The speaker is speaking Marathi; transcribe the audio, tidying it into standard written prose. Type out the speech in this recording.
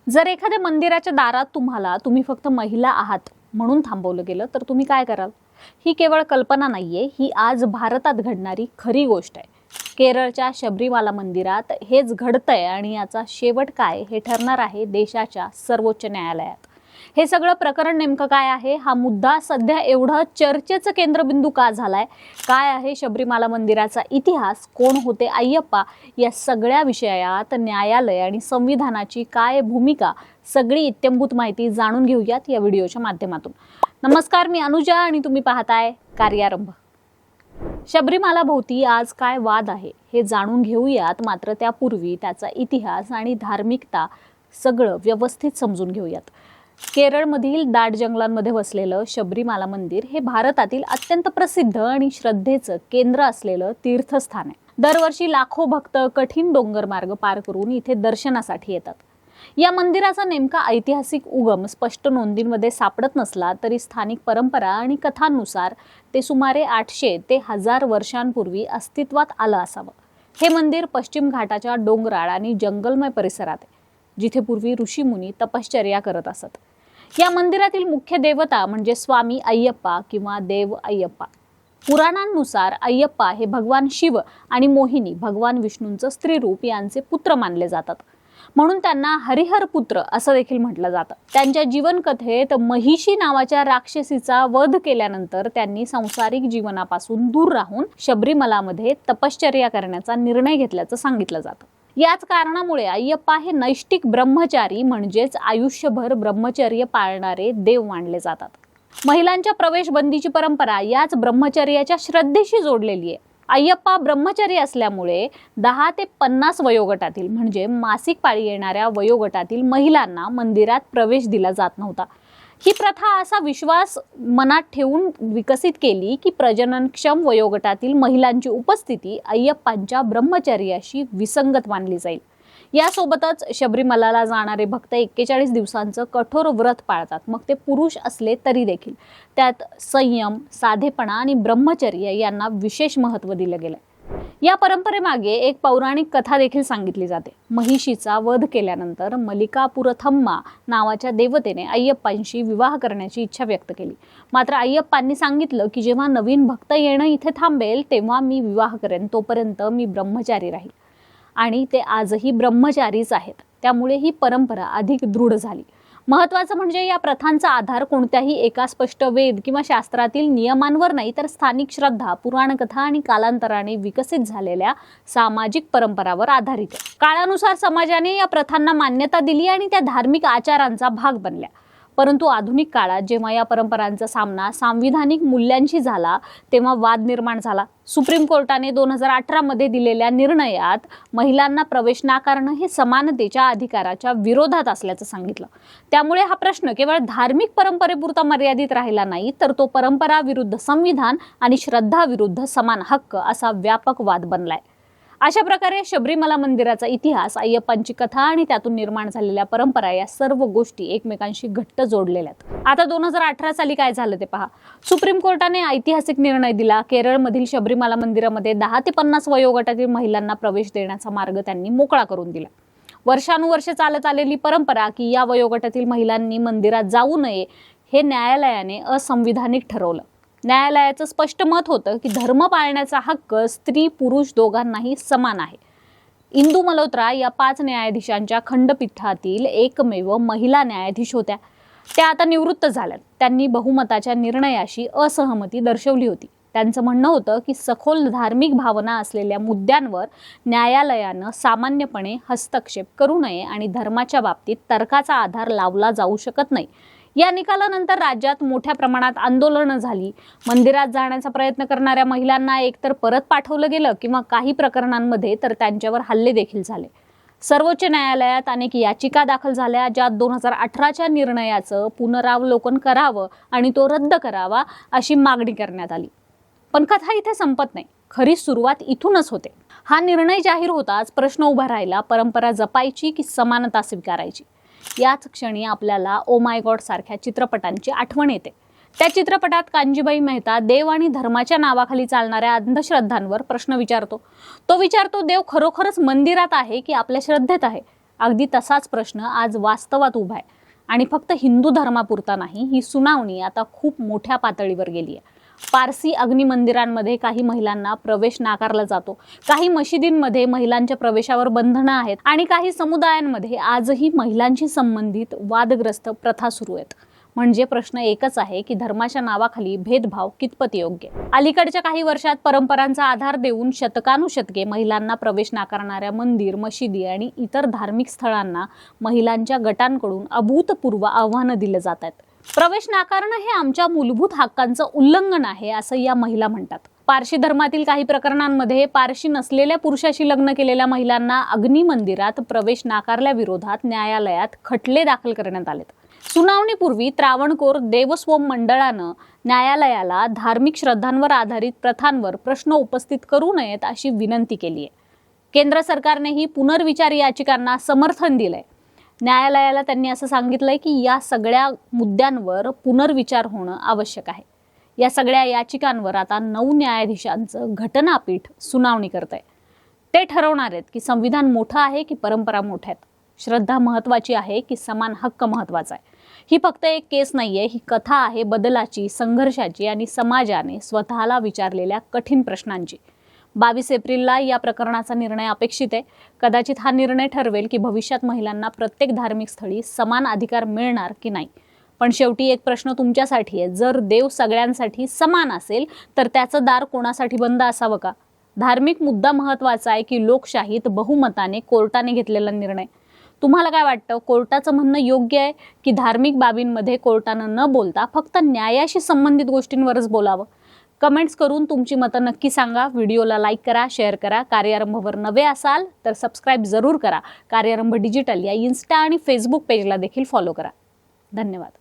जर एखाद्या मंदिराच्या दारात तुम्ही फक्त महिला आहात म्हणून थांबवलं गेलं तर तुम्ही काय कराल? ही केवळ कल्पना नाहीये, ही आज भारतात घडणारी खरी गोष्ट आहे. केरळच्या शबरीमाला मंदिरात हेच घडतंय आणि याचा शेवट काय हे ठरणार आहे देशाच्या सर्वोच्च न्यायालयात. हे सगळं प्रकरण नेमकं काय आहे, हा मुद्दा सध्या एवढा चर्चेचं केंद्रबिंदू का झालाय, काय आहे शबरीमाला मंदिराचा इतिहास, कोण होते अय्यप्पा, या सगळ्या विषयात न्यायालय आणि संविधानाची काय भूमिका, सगळी इत्थंभूत माहिती जाणून घेऊयात या व्हिडिओच्या माध्यमातून. नमस्कार, मी अनुजा आणि तुम्ही पाहताय कार्यारंभ. शबरीमाला भोवती आज काय वाद आहे हे जाणून घेऊयात, मात्र त्यापूर्वी त्याचा इतिहास आणि धार्मिकता सगळं व्यवस्थित समजून घेऊयात. केरळमधील दाट जंगलांमध्ये वसलेलं शबरीमाला मंदिर हे भारतातील अत्यंत प्रसिद्ध आणि श्रद्धेचं केंद्र असलेलं तीर्थस्थान आहे. दरवर्षी लाखो भक्त कठीण डोंगर मार्ग पार करून इथे दर्शनासाठी येतात. या मंदिराचा नेमका ऐतिहासिक उगम स्पष्ट नोंदींमध्ये सापडत नसला तरी स्थानिक परंपरा आणि कथांनुसार ते सुमारे 800 ते 1000 वर्षांपूर्वी अस्तित्वात आलं असावं. हे मंदिर पश्चिम घाटाच्या डोंगराळ आणि जंगलमय परिसरात आहे, जिथे पूर्वी ऋषीमुनी तपश्चर्या करत असत. या मंदिरातील मुख्य देवता म्हणजे स्वामी अय्यप्पा किंवा देव अय्यप्पा. पुराणांनुसार अय्यप्पा हे भगवान शिव आणि मोहिनी भगवान विष्णूंचं स्त्रीरूप यांचे पुत्र मानले जातात, म्हणून त्यांना हरिहर पुत्र असं देखील म्हटलं जातं. त्यांच्या जीवनकथेत महिषी नावाच्या राक्षसीचा वध केल्यानंतर त्यांनी सांसारिक जीवनापासून दूर राहून शबरीमलामध्ये तपश्चर्या करण्याचा निर्णय घेतल्याचं सांगितलं जातं. याच कारणामुळे अय्यप्पा हे नैष्टिक ब्रह्मचारी म्हणजेच आयुष्यभर ब्रह्मचर्य पाळणारे देव मानले जातात. महिलांच्या प्रवेश बंदीची परंपरा याच ब्रह्मचर्याच्या श्रद्धेशी जोडलेली आहे. अय्यप्पा ब्रह्मचारी असल्यामुळे 10 ते 50 वयोगटातील म्हणजे मासिक पाळी येणाऱ्या वयोगटातील महिलांना मंदिरात प्रवेश दिला जात नव्हता. ही प्रथा असा विश्वास मनात ठेवून विकसित केली की प्रजननक्षम वयोगटातील महिलांची उपस्थिती अय्यप्पांच्या ब्रह्मचर्याशी विसंगत मानली जाईल. यासोबतच शबरीमलाला जाणारे भक्त 41 दिवसांचं कठोर व्रत पाळतात, मग ते पुरुष असले तरी देखील. त्यात संयम, साधेपणा आणि ब्रह्मचर्य यांना विशेष महत्त्व दिलं गेलं. या परंपरेमागे एक पौराणिक कथा देखील सांगितली जाते. महिषीचा वध केल्यानंतर मल्लिकापुरथम्मा नावाच्या देवतेने अय्यप्पांशी विवाह करण्याची इच्छा व्यक्त केली. मात्र अय्यप्पांनी सांगितलं की जेव्हा नवीन भक्त येणं इथे थांबेल तेव्हा मी विवाह करेन, तोपर्यंत मी ब्रह्मचारी राहील. आणि ते आजही ब्रह्मचारीच आहेत. त्यामुळे ही परंपरा अधिक दृढ झाली. महत्त्वाचं म्हणजे या प्रथांचा आधार कोणत्याही एका स्पष्ट वेद किंवा शास्त्रातील नियमांवर नाही, तर स्थानिक श्रद्धा, पुराणकथा आणि कालांतराने विकसित झालेल्या सामाजिक परंपरावर आधारित आहे. काळानुसार समाजाने या प्रथांना मान्यता दिली आणि त्या धार्मिक आचारांचा भाग बनल्या. परंतु आधुनिक काळात जेव्हा या परंपरांचा सामना संविधानिक मूल्यांशी झाला तेव्हा वाद निर्माण झाला. सुप्रीम कोर्टाने 2018 मध्ये दिलेल्या निर्णयात महिलांना प्रवेश नाकारणं हे समानतेच्या अधिकाराच्या विरोधात असल्याचं सांगितलं. त्यामुळे हा प्रश्न केवळ धार्मिक परंपरेपुरता मर्यादित राहिला नाही, तर तो परंपरा विरुद्ध संविधान आणि श्रद्धा विरुद्ध समान हक्क असा व्यापक वाद बनलाय. अशा प्रकारे शबरीमला मंदिराचा इतिहास, अय्यप्पांची कथा आणि त्यातून निर्माण झालेल्या परंपरा या सर्व गोष्टी एकमेकांशी घट्ट जोडलेल्या आहेत. आता 2018 साली काय झालं ते पहा. सुप्रीम कोर्टाने ऐतिहासिक निर्णय दिला. केरळमधील शबरीमला मंदिरामध्ये 10 ते 50 वयोगटातील महिलांना प्रवेश देण्याचा मार्ग त्यांनी मोकळा करून दिला. वर्षानुवर्षे चालत आलेली परंपरा की या वयोगटातील महिलांनी मंदिरात जाऊ नये हे न्यायालयाने असंविधानिक ठरवलं. न्यायालयाचं स्पष्ट मत होतं की धर्म पाळण्याचा हक्क स्त्री पुरुष दोघांनाही समान आहे. इंदू मल्होत्रा या 5 न्यायाधीशांच्या खंडपीठातील एकमेव महिला न्यायाधीश होत्या. त्या आता निवृत्त झाल्यात. त्यांनी बहुमताच्या निर्णयाशी असहमती दर्शवली होती. त्यांचं म्हणणं होतं की सखोल धार्मिक भावना असलेल्या मुद्द्यांवर न्यायालयानं सामान्यपणे हस्तक्षेप करू नये आणि धर्माच्या बाबतीत तर्काचा आधार लावला जाऊ शकत नाही. या निकालानंतर राज्यात मोठ्या प्रमाणात आंदोलनं झाली. मंदिरात जाण्याचा प्रयत्न करणाऱ्या महिलांना एकतर परत पाठवलं गेलं किंवा काही प्रकरणांमध्ये तर त्यांच्यावर हल्ले देखील झाले. सर्वोच्च न्यायालयात अनेक याचिका दाखल झाल्या, ज्यात 2018च्या निर्णयाचं पुनरावलोकन करावं आणि तो रद्द करावा अशी मागणी करण्यात आली. पण कथा इथे संपत नाही. खरी सुरुवात इथूनच होते. हा निर्णय जाहीर होताच प्रश्न उभा राहिला, परंपरा जपायची की समानता स्वीकारायची. याच क्षणी आपल्याला ओ माय गॉड सारख्या चित्रपटांची आठवण येते. त्या चित्रपटात कांजीबाई मेहता देव आणि धर्माच्या नावाखाली चालणाऱ्या अंधश्रद्धांवर प्रश्न विचारतो. तो विचारतो, देव खरोखरच मंदिरात आहे की आपल्या श्रद्धेत आहे? अगदी तसाच प्रश्न आज वास्तवात उभा आहे आणि फक्त हिंदू धर्मापुरता नाही, ही सुनावणी आता खूप मोठ्या पातळीवर गेली आहे. पारसी अग्निमंदिरांमध्ये काही महिलांना प्रवेश नाकारला जातो, काही मशिदींमध्ये महिलांच्या प्रवेशावर बंधनं आहेत आणि काही समुदायांमध्ये आजही महिलांशी संबंधित वादग्रस्त प्रथा सुरू आहेत. म्हणजे प्रश्न एकच आहे की धर्माच्या नावाखाली भेदभाव कितपत योग्य. अलीकडच्या काही वर्षात परंपरांचा आधार देऊन शतकानुशतके महिलांना प्रवेश नाकारणाऱ्या मंदिर, मशिदी आणि इतर धार्मिक स्थळांना महिलांच्या गटांकडून अभूतपूर्व आव्हानं दिले जात आहेत. प्रवेश नाकारणं हे आमच्या मूलभूत हक्कांचं उल्लंघन आहे असं या महिला म्हणतात. पारशी धर्मातील काही प्रकरणांमध्ये पारशी नसलेल्या पुरुषाशी लग्न केलेल्या महिलांना अग्निमंदिरात प्रवेश नाकारल्याविरोधात न्यायालयात खटले दाखल करण्यात आलेत. सुनावणीपूर्वी त्रावणकोर देवस्वम मंडळानं न्यायालयाला धार्मिक श्रद्धांवर आधारित प्रथांवर प्रश्न उपस्थित करू नयेत अशी विनंती केली आहे. केंद्र सरकारनेही पुनर्विचार याचिकांना समर्थन दिलंय. न्यायालयाला त्यांनी असं सांगितलंय की या सगळ्या मुद्द्यांवर पुनर्विचार होणं आवश्यक आहे. या सगळ्या याचिकांवर आता 9 न्यायाधीशांचं घटनापीठ सुनावणी करतंय. ते ठरवणार आहेत की संविधान मोठं आहे की परंपरा मोठ्या आहेत, श्रद्धा महत्वाची आहे की समान हक्क महत्वाचा आहे. ही फक्त एक केस नाहीये, ही कथा आहे बदलाची, संघर्षाची आणि समाजाने स्वतःला विचारलेल्या कठीण प्रश्नांची. 22 एप्रिलला या प्रकरणाचा निर्णय अपेक्षित आहे. कदाचित हा निर्णय ठरवेल की भविष्यात महिलांना प्रत्येक धार्मिक स्थळी समान अधिकार मिळणार की नाही. पण शेवटी एक प्रश्न तुमच्यासाठी आहे, जर देव सगळ्यांसाठी समान असेल तर त्याचं दार कोणासाठी बंद असावं का? धार्मिक मुद्दा महत्वाचा आहे की लोकशाहीत बहुमताने कोर्टाने घेतलेला निर्णय? तुम्हाला काय वाटतं, कोर्टाचं म्हणणं योग्य आहे की धार्मिक बाबींमध्ये कोर्टानं न बोलता फक्त न्यायाशी संबंधित गोष्टींवरच बोलावं? कमेंट्स करून तुमची मतं नक्की सांगा. व्हिडिओला लाईक करा, शेअर करा. कार्यारंभवर नवे असाल तर सबस्क्राईब जरूर करा. कार्यारंभ डिजिटल या इन्स्टा आणि फेसबुक पेजला देखील फॉलो करा. धन्यवाद.